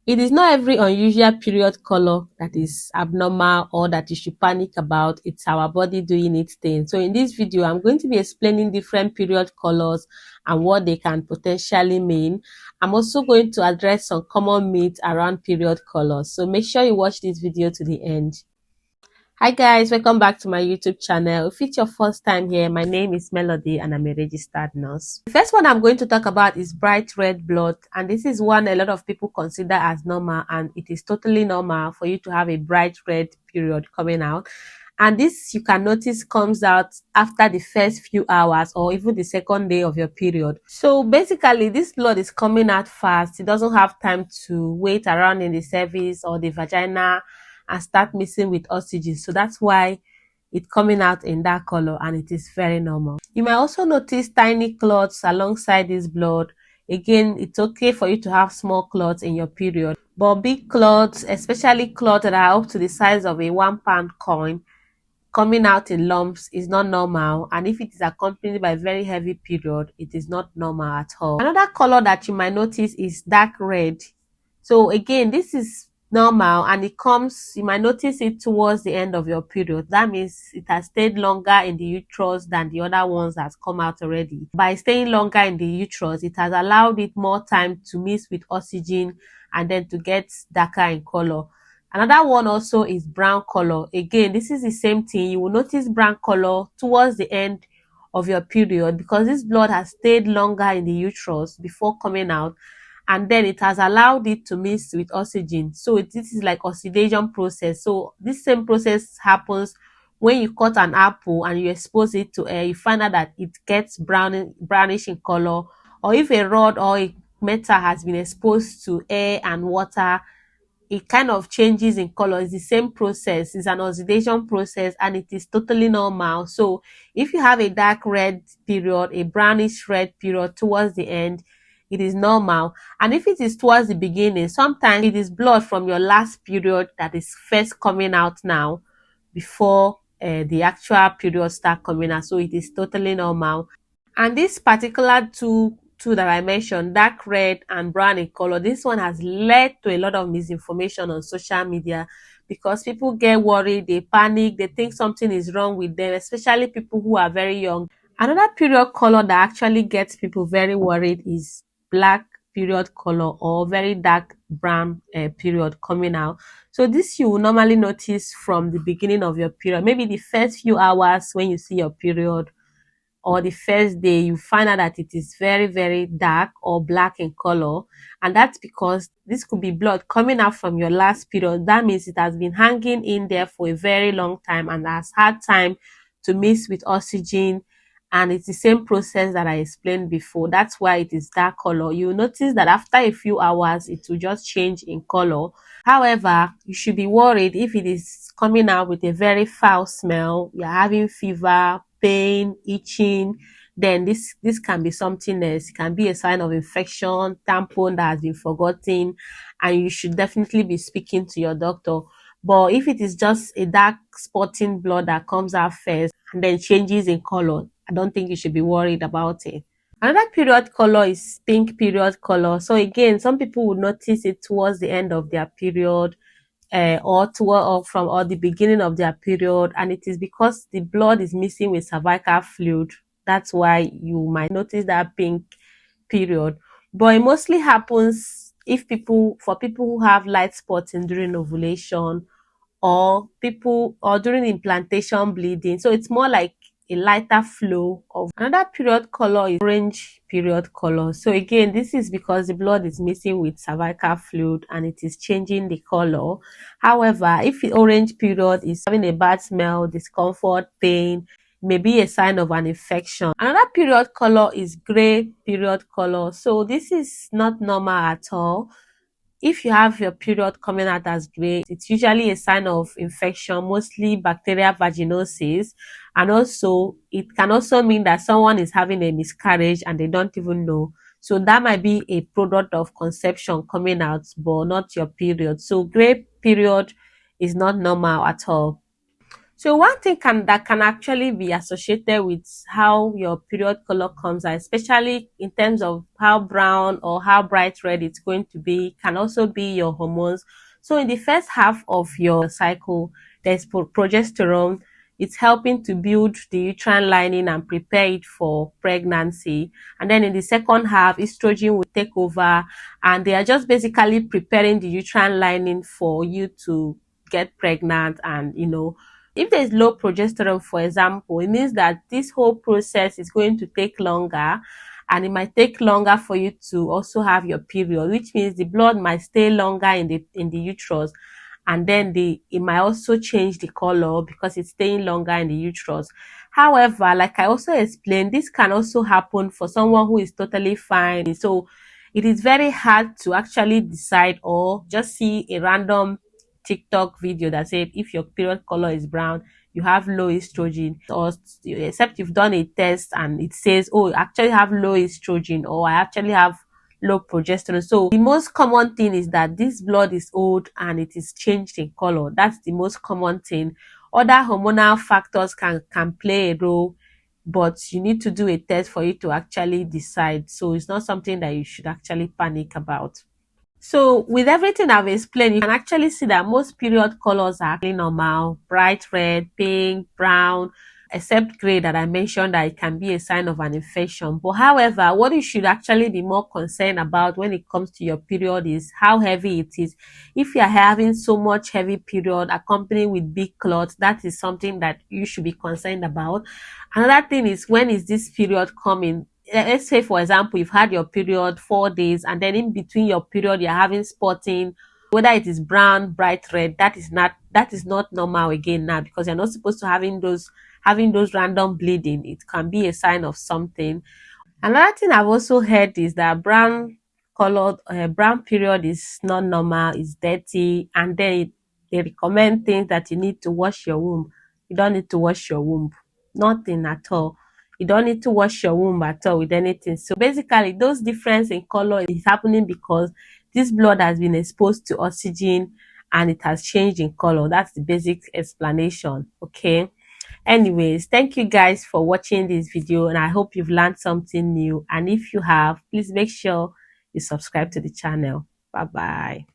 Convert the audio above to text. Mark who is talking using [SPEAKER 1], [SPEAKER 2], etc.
[SPEAKER 1] It is not every unusual period color that is abnormal or that you should panic about. It's our body doing its thing. So in this video, I'm going to be explaining different period colors and what they can potentially mean. I'm also going to address some common myths around period colors. So make sure you watch this video to the end. Hi guys, welcome back to my YouTube channel. If it's your first time here, my name is Melody and I'm a registered nurse. The first one I'm going to talk about is bright red blood, and this is one a lot of people consider as normal, and it is totally normal for you to have a bright red period coming out. And this, you can notice, comes out after the first few hours or even the second day of your period. So basically, this blood is coming out fast. It doesn't have time to wait around in the cervix or the vagina and start mixing with oxygen. So that's why it's coming out in that color, and it is very normal. You might also notice tiny clots alongside this blood. Again, it's okay for you to have small clots in your period, but big clots, especially clots that are up to the size of a £1 coin, coming out in lumps is not normal. And if it is accompanied by very heavy period, it is not normal at all. Another color that you might notice is dark red. So again, this is normal, and it comes, you might notice it towards the end of your period. That means it has stayed longer in the uterus than the other ones that come out already. By staying longer in the uterus, it has allowed it more time to mix with oxygen and then to get darker in color. Another one also is brown color. Again, this is the same thing. You will notice brown color towards the end of your period because this blood has stayed longer in the uterus before coming out, and then it has allowed it to mix with oxygen. So this is like oxidation process. So this same process happens when you cut an apple and you expose it to air. You find out that it gets brownish in color. Or if a rod or a metal has been exposed to air and water, it kind of changes in color. It's the same process. It's an oxidation process, and it is totally normal. So if you have a dark red period, a brownish red period towards the end, it is normal. And if it is towards the beginning, sometimes it is blood from your last period that is first coming out now before the actual period start coming out. So it is totally normal. And this particular two that I mentioned, dark red and brown in color, this one has led to a lot of misinformation on social media because people get worried, they panic, they think something is wrong with them, especially people who are very young. Another period color that actually gets people very worried is black period color or very dark brown period coming out. So this you will normally notice from the beginning of your period, maybe the first few hours when you see your period, or the first day you find out that it is very, very dark or black in color. And that's because this could be blood coming out from your last period. That means it has been hanging in there for a very long time and has had time to mix with oxygen. And it's the same process that I explained before. That's why it is dark color. You notice that after a few hours, it will just change in color. However, you should be worried if it is coming out with a very foul smell, you're having fever, pain, itching, then this can be something else. It can be a sign of infection, tampon that has been forgotten, and you should definitely be speaking to your doctor. But if it is just a dark spotting blood that comes out first and then changes in color, I don't think you should be worried about it. Another period color is pink period color. So again, some people would notice it towards the end of their period, or the beginning of their period, and it is because the blood is missing with cervical fluid. That's why you might notice that pink period. But it mostly happens if for people who have light spotting during ovulation, or during implantation bleeding. So it's more like a lighter flow of. Another period color is orange period color. So again, this is because the blood is mixing with cervical fluid and it is changing the color. However, if the orange period is having a bad smell, discomfort, pain, may be a sign of an infection. Another period color is gray period color. So this is not normal at all. If you have your period coming out as gray, it's usually a sign of infection, mostly bacterial vaginosis. And also, it can also mean that someone is having a miscarriage and they don't even know. So that might be a product of conception coming out, but not your period. So gray period is not normal at all. So one thing that can actually be associated with how your period color comes out, especially in terms of how brown or how bright red it's going to be, can also be your hormones. So in the first half of your cycle, there's progesterone. It's helping to build the uterine lining and prepare it for pregnancy. And then in the second half, estrogen will take over, and they are just basically preparing the uterine lining for you to get pregnant. And if there is low progesterone, for example, it means that this whole process is going to take longer, and it might take longer for you to also have your period, which means the blood might stay longer in the uterus, and then it might also change the color because it's staying longer in the uterus. However, like I also explained, this can also happen for someone who is totally fine. So it is very hard to actually decide or just see a random TikTok video that said if your period color is brown, you have low estrogen, or except you've done a test and it says, oh, I actually have low estrogen, or I actually have low progesterone. So the most common thing is that this blood is old and it is changed in color. That's the most common thing. Other hormonal factors can play a role, but you need to do a test for you to actually decide. So it's not something that you should actually panic about. So with everything I've explained, you can actually see that most period colors are actually normal: bright red, pink, brown, except gray that I mentioned that it can be a sign of an infection. But however, what you should actually be more concerned about when it comes to your period is how heavy it is. If you are having so much heavy period accompanied with big clots, that is something that you should be concerned about. Another thing is, when is this period coming? Let's say, for example, you've had your period 4 days, and then in between your period you're having spotting, whether it is brown, bright red. That is not normal again now, because you're not supposed to having those random bleeding. It can be a sign of something. Another thing I've also heard is that brown period is not normal, it's dirty, and then they recommend things that you need to wash your womb. You don't need to wash your womb, nothing at all. You don't need to wash your womb at all with anything. So basically, those difference in color is happening because this blood has been exposed to oxygen and it has changed in color. That's the basic explanation. Okay. Anyways, thank you guys for watching this video, and I hope you've learned something new. And if you have, please make sure you subscribe to the channel. Bye bye.